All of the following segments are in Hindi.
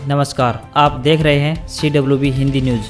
नमस्कार, आप देख रहे हैं CWB हिंदी न्यूज।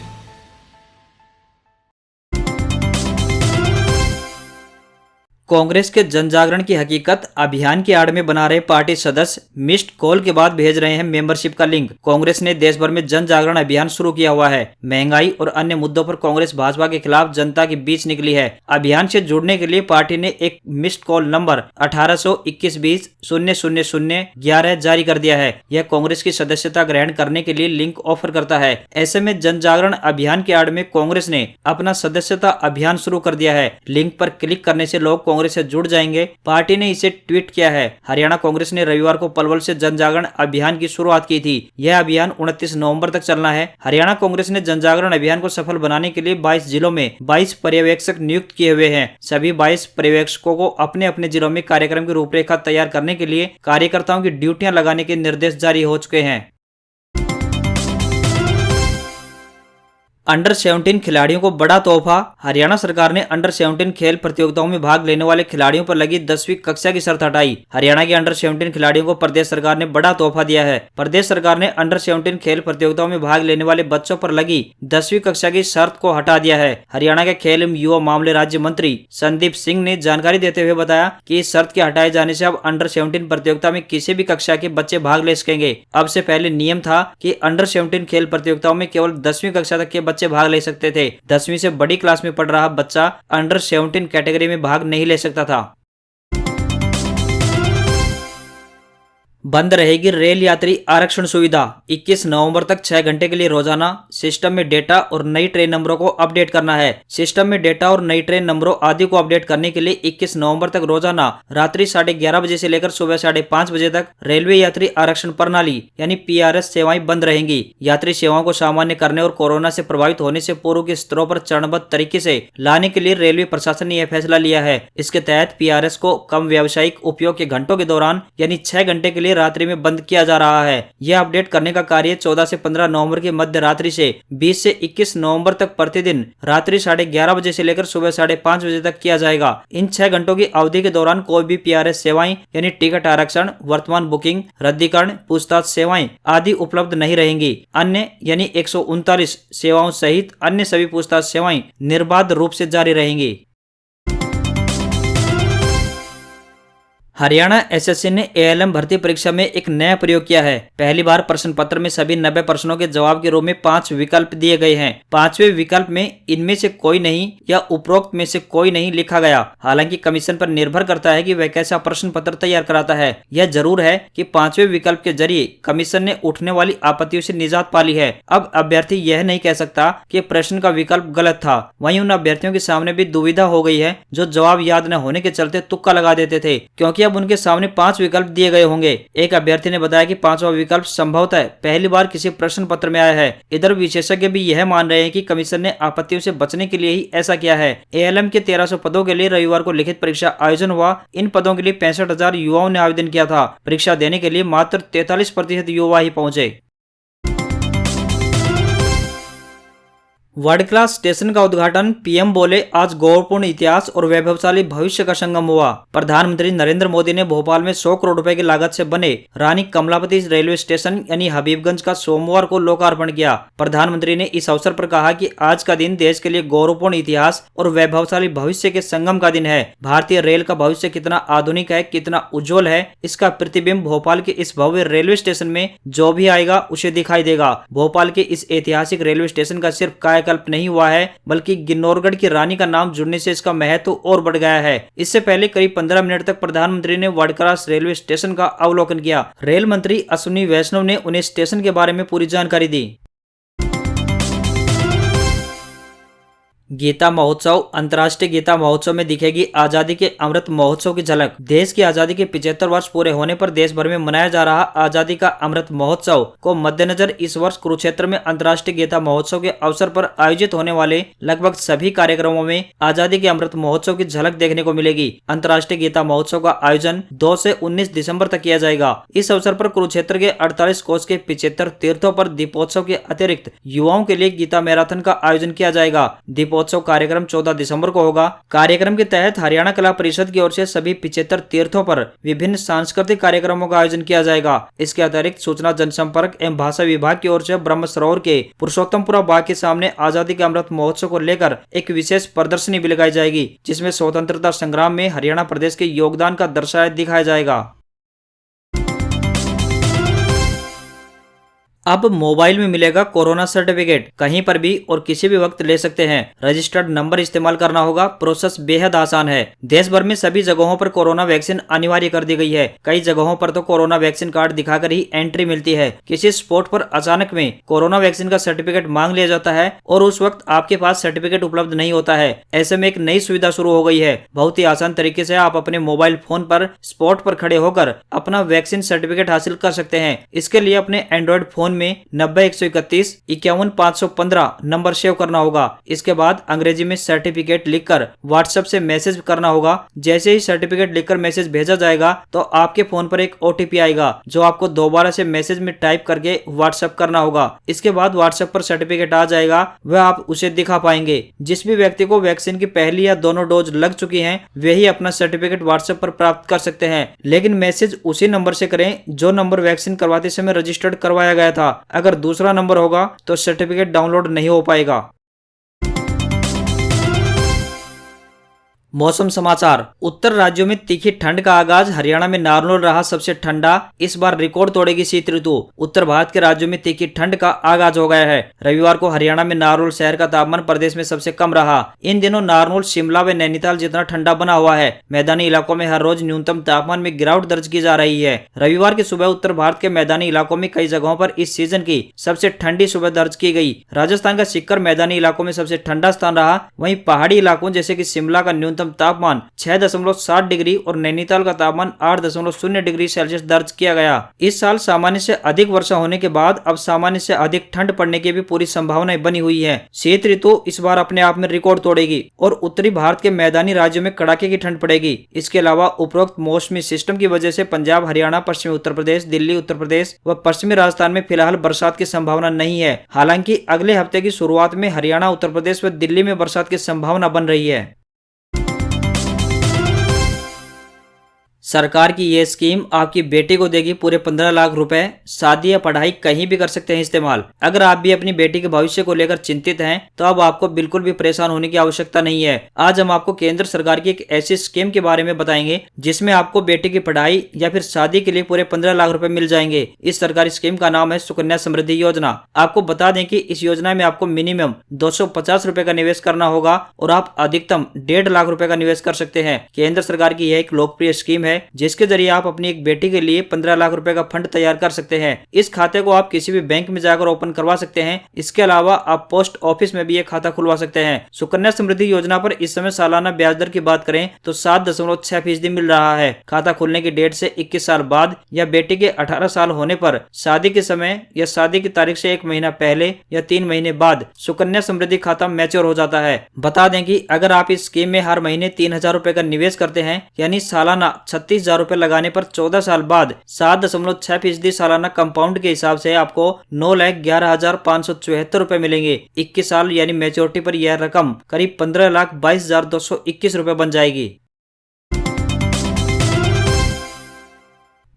कांग्रेस के जन जागरण की हकीकत अभियान की आड़ में बना रहे पार्टी सदस्य मिस्ड कॉल के बाद भेज रहे हैं मेंबरशिप का लिंक। कांग्रेस ने देश भर में जन जागरण अभियान शुरू किया हुआ है। महंगाई और अन्य मुद्दों पर कांग्रेस भाजपा के खिलाफ जनता के बीच निकली है। अभियान से जुड़ने के लिए पार्टी ने एक मिस्ड कॉल नंबर 1821200011 जारी कर दिया है। यह कांग्रेस की सदस्यता ग्रहण करने के लिए लिंक ऑफर करता है। ऐसे में जन जागरण अभियान के आड़ में कांग्रेस ने अपना सदस्यता अभियान शुरू कर दिया है। लिंक पर क्लिक करने से लोग कांग्रेस से जुड़ जाएंगे। पार्टी ने इसे ट्वीट किया है। हरियाणा कांग्रेस ने रविवार को पलवल से जन जागरण अभियान की शुरुआत की थी। यह अभियान 29 नवंबर तक चलना है। हरियाणा कांग्रेस ने जन जागरण अभियान को सफल बनाने के लिए 22 जिलों में 22 पर्यवेक्षक नियुक्त किए हुए हैं। सभी 22 पर्यवेक्षकों को अपने अपने जिलों में कार्यक्रम की रूपरेखा तैयार करने के लिए कार्यकर्ताओं की ड्यूटियां लगाने के निर्देश जारी हो चुके हैं। अंडर 17 खिलाड़ियों को बड़ा तोहफा। हरियाणा सरकार ने अंडर 17 खेल प्रतियोगिताओं में भाग लेने वाले खिलाड़ियों पर लगी 10वीं कक्षा की शर्त हटाई। हरियाणा के अंडर 17 खिलाड़ियों को प्रदेश सरकार ने बड़ा तोहफा दिया है। प्रदेश सरकार ने अंडर 17 खेल प्रतियोगिताओं में भाग लेने वाले बच्चों पर लगी 10वीं कक्षा की शर्त को हटा दिया है। हरियाणा के खेल एवं युवा मामले राज्य मंत्री संदीप सिंह ने जानकारी देते हुए बताया कि इस शर्त के हटाए जाने से अब अंडर 17 प्रतियोगिता में किसी भी कक्षा के बच्चे भाग ले सकेंगे। अब से पहले नियम था कि अंडर 17 खेल प्रतियोगिताओं में केवल 10वीं कक्षा तक के बच्चे भाग ले सकते थे। 10वीं से बड़ी क्लास में पढ़ रहा बच्चा अंडर 17 कैटेगरी में भाग नहीं ले सकता था। बंद रहेगी रेल यात्री आरक्षण सुविधा। 21 नवंबर तक 6 घंटे के लिए रोजाना सिस्टम में डेटा और नई ट्रेन नंबरों को अपडेट करना है। सिस्टम में डेटा और नई ट्रेन नंबरों आदि को अपडेट करने के लिए 21 नवंबर तक रोजाना रात्रि 11:30 बजे से लेकर सुबह 5:30 बजे तक रेलवे यात्री आरक्षण प्रणाली यानी PRS सेवाएं बंद रहेंगी। यात्री सेवाओं को सामान्य करने और कोरोना से प्रभावित होने से पूर्व के स्तरों पर चरणबद्ध तरीके से लाने के लिए रेलवे प्रशासन ने यह फैसला लिया है। इसके तहत PRS को कम व्यावसायिक उपयोग के घंटों के दौरान यानी 6 घंटे के लिए रात्रि में बंद किया जा रहा है। यह अपडेट करने का कार्य 14 से 15 नवंबर की मध्य रात्रि से 20 से 21 नवंबर तक प्रतिदिन रात्रि 11:30 बजे से लेकर सुबह 5:30 बजे तक किया जाएगा। इन 6 घंटों की अवधि के दौरान कोई भी PRS सेवाएं यानी टिकट आरक्षण, वर्तमान बुकिंग, रद्दीकरण, पूछताछ सेवाएं आदि उपलब्ध नहीं रहेंगी। अन्य यानी 139 सेवाओं सहित अन्य सभी पूछताछ सेवाएं निर्बाध रूप से जारी रहेंगी। हरियाणा SSC ने ALM भर्ती परीक्षा में एक नया प्रयोग किया है। पहली बार प्रश्न पत्र में सभी 90 प्रश्नों के जवाब के रूप में 5 विकल्प दिए गए हैं। 5वें विकल्प में इनमें से कोई नहीं या उपरोक्त में से कोई नहीं लिखा गया। हालांकि कमीशन पर निर्भर करता है कि वह कैसा प्रश्न पत्र तैयार कराता है। यह जरूर है कि 5वें विकल्प के जरिए कमीशन ने उठने वाली आपत्तियों से निजात पा ली है। अब अभ्यर्थी यह नहीं कह सकता कि प्रश्न का विकल्प गलत था। वहीं उन अभ्यर्थियों के सामने भी दुविधा हो गई है जो जवाब याद न होने के चलते तुक्का लगा देते थे, क्योंकि अब उनके सामने 5 विकल्प दिए गए होंगे। एक अभ्यर्थी ने बताया कि 5वां विकल्प संभवतः पहली बार किसी प्रश्न पत्र में आया है। इधर विशेषज्ञ भी यह मान रहे हैं कि कमीशन ने आपत्तियों से बचने के लिए ही ऐसा किया है। ALM के 1300 पदों के लिए रविवार को लिखित परीक्षा आयोजन हुआ। इन पदों के लिए 65,000 युवाओं ने आवेदन किया था। परीक्षा देने के लिए मात्र 43% युवा ही पहुंचे। वर्ल्ड क्लास स्टेशन का उद्घाटन PM बोले, आज गौरवपूर्ण इतिहास और वैभवशाली भविष्य का संगम हुआ। प्रधानमंत्री नरेंद्र मोदी ने भोपाल में 100 करोड़ रुपए की लागत से बने रानी कमलापति रेलवे स्टेशन यानी हबीबगंज का सोमवार को लोकार्पण किया। प्रधानमंत्री ने इस अवसर पर कहा कि आज का दिन देश के लिए गौरवपूर्ण इतिहास और वैभवशाली भविष्य के संगम का दिन है। भारतीय रेल का भविष्य कितना आधुनिक है, कितना उज्जवल है, इसका प्रतिबिंब भोपाल के इस भव्य रेलवे स्टेशन में जो भी आएगा उसे दिखाई देगा। भोपाल के इस ऐतिहासिक रेलवे स्टेशन का सिर्फ कायाकल्प नहीं हुआ है, बल्कि गिन्नौरगढ़ की रानी का नाम जुड़ने से इसका महत्व और बढ़ गया है। इससे पहले करीब 15 मिनट तक प्रधानमंत्री ने वर्ल्ड क्लास रेलवे स्टेशन का अवलोकन किया। रेल मंत्री अश्विनी वैष्णव ने उन्हें स्टेशन के बारे में पूरी जानकारी दी। गीता महोत्सव। अंतर्राष्ट्रीय गीता महोत्सव में दिखेगी आजादी के अमृत महोत्सव की झलक। देश की आजादी के 75 वर्ष पूरे होने पर देश भर में मनाया जा रहा आजादी का अमृत महोत्सव को मद्देनजर इस वर्ष कुरुक्षेत्र में अंतर्राष्ट्रीय गीता महोत्सव के अवसर पर आयोजित होने वाले लगभग सभी कार्यक्रमों में आजादी के अमृत महोत्सव की झलक देखने को मिलेगी। अंतर्राष्ट्रीय गीता महोत्सव का आयोजन 2 से 19 दिसंबर तक किया जाएगा। इस अवसर पर कुरुक्षेत्र के 48 कोस के 75 तीर्थों पर दीपोत्सव के अतिरिक्त युवाओं के लिए गीता मैराथन का आयोजन किया जाएगा। दीपोत्सव महोत्सव कार्यक्रम 14 दिसंबर को होगा। कार्यक्रम के तहत हरियाणा कला परिषद की ओर से सभी 75 तीर्थों पर विभिन्न सांस्कृतिक कार्यक्रमों का आयोजन किया जाएगा। इसके अतिरिक्त सूचना जनसंपर्क एवं भाषा विभाग की ओर से ब्रह्म सरोवर के पुरुषोत्तमपुरा बाग के सामने आजादी के अमृत महोत्सव को लेकर एक विशेष प्रदर्शनी भी लगाई जाएगी, जिसमें स्वतंत्रता संग्राम में हरियाणा प्रदेश के योगदान का दर्शाया दिखाया जाएगा। अब मोबाइल में मिलेगा कोरोना सर्टिफिकेट, कहीं पर भी और किसी भी वक्त ले सकते हैं। रजिस्टर्ड नंबर इस्तेमाल करना होगा। प्रोसेस बेहद आसान है। देश भर में सभी जगहों पर कोरोना वैक्सीन अनिवार्य कर दी गई है। कई जगहों पर तो कोरोना वैक्सीन कार्ड दिखाकर ही एंट्री मिलती है। किसी स्पॉट पर अचानक में कोरोना वैक्सीन का सर्टिफिकेट मांग लिया जाता है और उस वक्त आपके पास सर्टिफिकेट उपलब्ध नहीं होता है। ऐसे में एक नई सुविधा शुरू हो गई है। बहुत ही आसान तरीके से आप अपने मोबाइल फोन पर स्पॉट पर खड़े होकर अपना वैक्सीन सर्टिफिकेट हासिल कर सकते हैं। इसके लिए अपने एंड्रॉइड फोन में 90-131-51-515 नंबर सेव करना होगा। इसके बाद अंग्रेजी में सर्टिफिकेट लिखकर व्हाट्सएप से मैसेज करना होगा। जैसे ही सर्टिफिकेट लिखकर मैसेज भेजा जाएगा तो आपके फोन पर एक ओटीपी आएगा, जो आपको दोबारा से मैसेज में टाइप करके व्हाट्सएप करना होगा। इसके बाद व्हाट्सएप पर सर्टिफिकेट आ जाएगा, वह आप उसे दिखा पाएंगे। जिस भी व्यक्ति को वैक्सीन की पहली या दोनों डोज लग चुकी हैं, वे ही अपना सर्टिफिकेट व्हाट्सएप पर प्राप्त कर सकते हैं। लेकिन मैसेज उसी नंबर से करें जो नंबर वैक्सीन करवाते समय रजिस्टर्ड करवाया गया था। अगर दूसरा नंबर होगा तो सर्टिफिकेट डाउनलोड नहीं हो पाएगा। मौसम समाचार। उत्तर राज्यों में तीखी ठंड का आगाज। हरियाणा में नॉर्मल रहा सबसे ठंडा। इस बार रिकॉर्ड तोड़ेगी शीत ऋतु। उत्तर भारत के राज्यों में तीखी ठंड का आगाज हो गया है। रविवार को हरियाणा में नारनौल शहर का तापमान प्रदेश में सबसे कम रहा। इन दिनों नारनौल शिमला व नैनीताल जितना ठंडा बना हुआ है। मैदानी इलाकों में हर रोज न्यूनतम तापमान में गिरावट दर्ज की जा रही है। रविवार की सुबह उत्तर भारत के मैदानी इलाकों में कई जगहों पर इस सीजन की सबसे ठंडी सुबह दर्ज की गई। राजस्थान का सीकर मैदानी इलाकों में सबसे ठंडा स्थान रहा। वहीं पहाड़ी इलाकों जैसे कि शिमला का न्यूनतम तापमान 6.7 डिग्री और नैनीताल का तापमान 8.0 डिग्री सेल्सियस दर्ज किया गया। इस साल सामान्य से अधिक वर्षा होने के बाद अब सामान्य से अधिक ठंड पड़ने की भी पूरी संभावनाएं बनी हुई है। शीत ऋतु इस बार अपने आप में रिकॉर्ड तोड़ेगी और उत्तरी भारत के मैदानी राज्यों में कड़ाके की ठंड पड़ेगी। इसके अलावा उपरोक्त मौसमी सिस्टम की वजह से पंजाब, हरियाणा, पश्चिमी उत्तर प्रदेश, दिल्ली, उत्तर प्रदेश व पश्चिमी राजस्थान में फिलहाल बरसात की संभावना नहीं है। हालांकि अगले हफ्ते की शुरुआत में हरियाणा, उत्तर प्रदेश व दिल्ली में बरसात की संभावना बन रही है। सरकार की ये स्कीम आपकी बेटी को देगी पूरे 15 लाख रुपए। शादी या पढ़ाई कहीं भी कर सकते हैं इस्तेमाल। अगर आप भी अपनी बेटी के भविष्य को लेकर चिंतित हैं तो अब आपको बिल्कुल भी परेशान होने की आवश्यकता नहीं है। आज हम आपको केंद्र सरकार की एक ऐसी स्कीम के बारे में बताएंगे जिसमें आपको बेटी की पढ़ाई या फिर शादी के लिए पूरे 15 लाख रुपए मिल जाएंगे। इस सरकारी स्कीम का नाम है सुकन्या समृद्धि योजना। आपको बता दें कि इस योजना में आपको मिनिमम 250 रुपए का निवेश करना होगा और आप अधिकतम 1.5 लाख रुपए का निवेश कर सकते हैं। केंद्र सरकार की यह एक लोकप्रिय स्कीम है जिसके जरिए आप अपनी एक बेटी के लिए 15 लाख रुपए का फंड तैयार कर सकते हैं। इस खाते को आप किसी भी बैंक में जाकर ओपन करवा सकते हैं। इसके अलावा आप पोस्ट ऑफिस में भी एक खाता खुलवा सकते हैं। सुकन्या समृद्धि योजना पर इस समय सालाना ब्याज दर की बात करें तो 7.6% मिल रहा है। खाता खुलने की डेट से 21 साल बाद या बेटी के 18 साल होने पर, शादी के समय या शादी की तारीख से 1 महीना पहले या 3 महीने बाद सुकन्या समृद्धि खाता मैच्योर हो जाता है। बता दें कि अगर आप इस स्कीम में हर महीने 3,000 रुपए का निवेश करते हैं यानी सालाना 36,000 रुपए लगाने पर 14 साल बाद 7.6% सालाना कंपाउंड के हिसाब से आपको 9,11,574 रुपए मिलेंगे। 21 साल यानी मैच्योरिटी पर यह रकम करीब 15,22,221 रुपए बन जाएगी।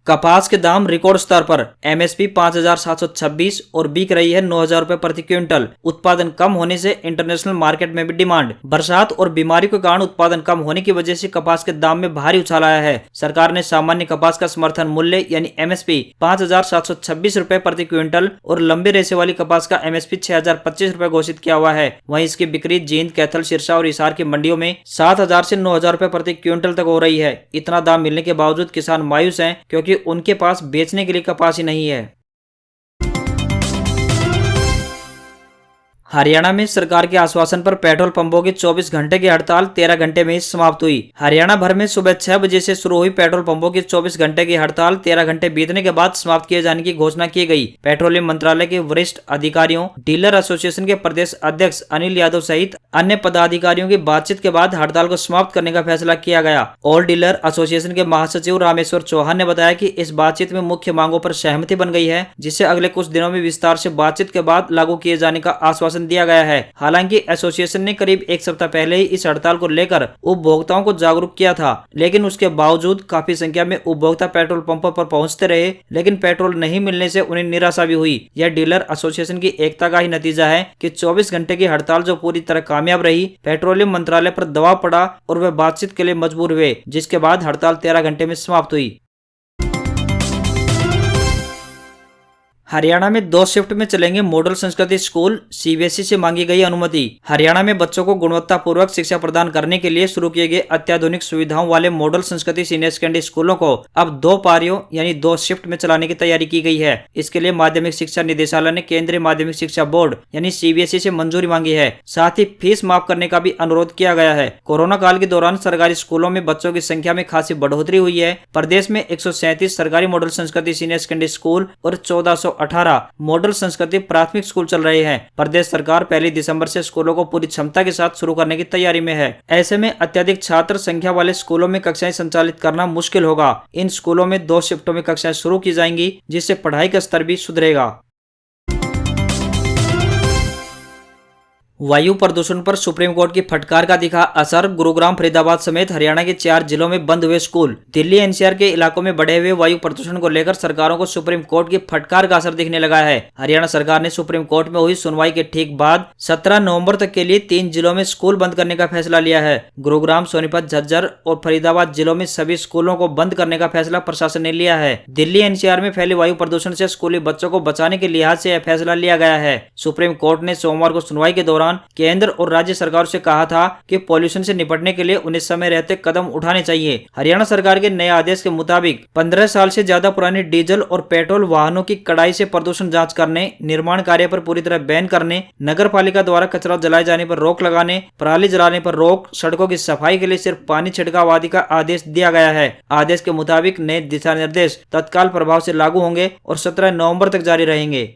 कपास के दाम रिकॉर्ड स्तर पर। एमएसपी 5,726 और बिक रही है 9,000 रुपए प्रति क्विंटल। उत्पादन कम होने से इंटरनेशनल मार्केट में भी डिमांड। बरसात और बीमारी के कारण उत्पादन कम होने की वजह से कपास के दाम में भारी उछाल आया है। सरकार ने सामान्य कपास का समर्थन मूल्य यानी एमएसपी 5,726 रुपए प्रति क्विंटल और लंबे रेशे वाली कपास का एमएसपी 6,025 रुपए घोषित किया हुआ है। वहीं इसकी बिक्री जींद, कैथल, सिरसा और हिसार की मंडियों में 7,000 से 9,000 रुपए प्रति क्विंटल तक हो रही है। इतना दाम मिलने के बावजूद किसान मायूस हैं क्योंकि उनके पास बेचने के लिए कपास ही नहीं है। हरियाणा में सरकार के आश्वासन पर पेट्रोल पंपों की 24 घंटे की हड़ताल 13 घंटे में ही समाप्त हुई। हरियाणा भर में सुबह 6 बजे से शुरू हुई पेट्रोल पंपों की 24 घंटे की हड़ताल 13 घंटे बीतने के बाद समाप्त किए जाने की घोषणा की गई। पेट्रोलियम मंत्रालय के वरिष्ठ अधिकारियों, डीलर एसोसिएशन के प्रदेश अध्यक्ष अनिल यादव सहित अन्य पदाधिकारियों की बातचीत के बाद हड़ताल को समाप्त करने का फैसला किया गया। ऑल डीलर एसोसिएशन के महासचिव रामेश्वर चौहान ने बताया कि इस बातचीत में मुख्य मांगों पर सहमति बन गई है, जिसे अगले कुछ दिनों में विस्तार से बातचीत के बाद लागू किए जाने का आश्वासन आश्वासन दिया गया है। हालांकि एसोसिएशन ने करीब एक सप्ताह पहले ही इस हड़ताल को लेकर उपभोक्ताओं को जागरूक किया था, लेकिन उसके बावजूद काफी संख्या में उपभोक्ता पेट्रोल पंपों पर पहुंचते रहे, लेकिन पेट्रोल नहीं मिलने से उन्हें निराशा भी हुई। यह डीलर एसोसिएशन की एकता का ही नतीजा है कि 24 घंटे की हड़ताल जो पूरी तरह कामयाब रही, पेट्रोलियम मंत्रालय पर दबाव पड़ा और वे बातचीत के लिए मजबूर हुए, जिसके बाद हड़ताल 13 घंटे में समाप्त हुई। हरियाणा में 2 शिफ्ट में चलेंगे मॉडल संस्कृति स्कूल, सीबीएसई से मांगी गई अनुमति। हरियाणा में बच्चों को गुणवत्तापूर्वक शिक्षा प्रदान करने के लिए शुरू किए गए अत्याधुनिक सुविधाओं वाले मॉडल संस्कृति सीनियर सेकेंडरी स्कूलों को अब 2 पारियों यानी 2 शिफ्ट में चलाने की तैयारी की गई है। इसके लिए माध्यमिक शिक्षा निदेशालय ने केंद्रीय माध्यमिक शिक्षा बोर्ड यानी सीबीएसई से मंजूरी मांगी है। साथ ही फीस माफ करने का भी अनुरोध किया गया है। कोरोना काल के दौरान सरकारी स्कूलों में बच्चों की संख्या में खासी बढ़ोतरी हुई है। प्रदेश में 137 सरकारी मॉडल संस्कृति सीनियर सेकेंडरी स्कूल और 1418 मॉडल संस्कृति प्राथमिक स्कूल चल रहे हैं। प्रदेश सरकार 1 दिसंबर से स्कूलों को पूरी क्षमता के साथ शुरू करने की तैयारी में है। ऐसे में अत्यधिक छात्र संख्या वाले स्कूलों में कक्षाएं संचालित करना मुश्किल होगा। इन स्कूलों में 2 शिफ्टों में कक्षाएं शुरू की जाएंगी, जिससे पढ़ाई का स्तर भी सुधरेगा। वायु प्रदूषण पर सुप्रीम कोर्ट की फटकार का दिखा असर। गुरुग्राम, फरीदाबाद समेत हरियाणा के 4 जिलों में बंद हुए स्कूल। दिल्ली एनसीआर के इलाकों में बढ़े हुए वायु प्रदूषण को लेकर सरकारों को सुप्रीम कोर्ट की फटकार का असर दिखने लगा है। हरियाणा सरकार ने सुप्रीम कोर्ट में हुई सुनवाई के ठीक बाद 17 नवंबर तक के लिए 3 जिलों में स्कूल बंद करने का फैसला लिया है। गुरुग्राम, सोनीपत, झज्जर और फरीदाबाद जिलों में सभी स्कूलों को बंद करने का फैसला प्रशासन ने लिया है। दिल्ली एनसीआर में फैले वायु प्रदूषण से स्कूली बच्चों को बचाने के लिहाज से यह फैसला लिया गया है। सुप्रीम कोर्ट ने सोमवार को सुनवाई के दौरान केंद्र और राज्य सरकार से कहा था कि पॉल्यूशन से निपटने के लिए उन्हें समय रहते कदम उठाने चाहिए। हरियाणा सरकार के नए आदेश के मुताबिक 15 साल से ज्यादा पुराने डीजल और पेट्रोल वाहनों की कड़ाई से प्रदूषण जांच करने, निर्माण कार्य पर पूरी तरह बैन करने, नगर पालिका द्वारा कचरा जलाए जाने पर रोक लगाने, पराली जलाने पर रोक, सड़कों की सफाई के लिए सिर्फ पानी छिड़काव आदि का आदेश दिया गया है। आदेश के मुताबिक नए दिशा निर्देश तत्काल प्रभाव से लागू होंगे और 17 नवंबर तक जारी रहेंगे।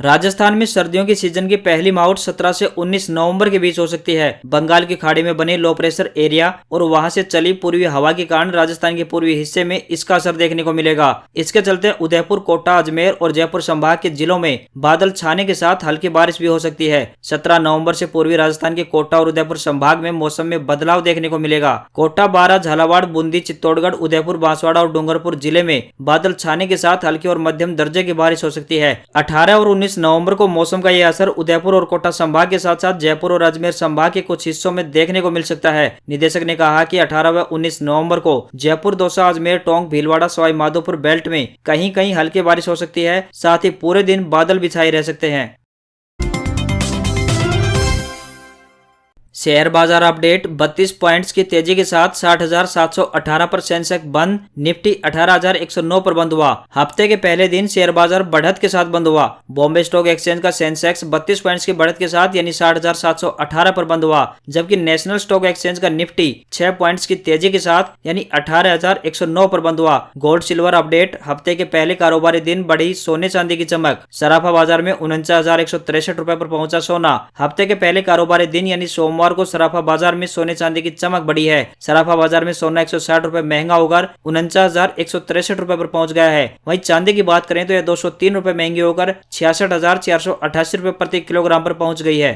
राजस्थान में सर्दियों की सीजन की पहली मावट 17 से 19 नवंबर के बीच हो सकती है। बंगाल की खाड़ी में बने लो प्रेशर एरिया और वहां से चली पूर्वी हवा के कारण राजस्थान के पूर्वी हिस्से में इसका असर देखने को मिलेगा। इसके चलते उदयपुर, कोटा, अजमेर और जयपुर संभाग के जिलों में बादल छाने के साथ हल्की बारिश भी हो सकती है। 17 नवंबर से पूर्वी राजस्थान के कोटा और उदयपुर संभाग में मौसम में बदलाव देखने को मिलेगा। कोटा, बारां, झालावाड़, बूंदी, चित्तौड़गढ़, उदयपुर, बांसवाड़ा और डूंगरपुर जिले में बादल छाने के साथ हल्की और मध्यम दर्जे की बारिश हो सकती है। 18 और 19 नवंबर को मौसम का यह असर उदयपुर और कोटा संभाग के साथ साथ जयपुर और अजमेर संभाग के कुछ हिस्सों में देखने को मिल सकता है। निदेशक ने कहा कि 18 व 19 नवंबर को जयपुर, दौसा, अजमेर, टोंक, भीलवाड़ा, सवाई माधोपुर बेल्ट में कहीं कहीं हल्की बारिश हो सकती है। साथ ही पूरे दिन बादल भी छाए रह सकते हैं। शेयर बाजार अपडेट। 32 पॉइंट्स की तेजी के साथ 60,718 पर सेंसेक्स बंद। निफ्टी 18,109 पर बंद हुआ। हफ्ते के पहले दिन शेयर बाजार बढ़त के साथ बंद हुआ। बॉम्बे स्टॉक एक्सचेंज का सेंसेक्स 32 पॉइंट्स की बढ़त के साथ यानी 60,718 पर बंद हुआ, जबकि नेशनल स्टॉक एक्सचेंज का निफ्टी 6 पॉइंट्स की तेजी के साथ यानी 18,109 पर बंद हुआ। Gold silver update. हफ्ते के पहले कारोबारी दिन बढ़ी सोने चांदी की चमक। सराफा बाजार में 49,163 रुपए पर पहुंचा सोना। हफ्ते के पहले कारोबारी दिन यानी सोमवार को सराफा बाजार में सोने चांदी की चमक बढ़ी है। सराफा बाजार में सोना 160 रुपए महंगा होकर 49,163 रुपए पर पहुंच गया है। वहीं चांदी की बात करें तो यह 203 रुपए महंगी होकर 66,488 रुपए प्रति किलोग्राम पर पहुंच गई है।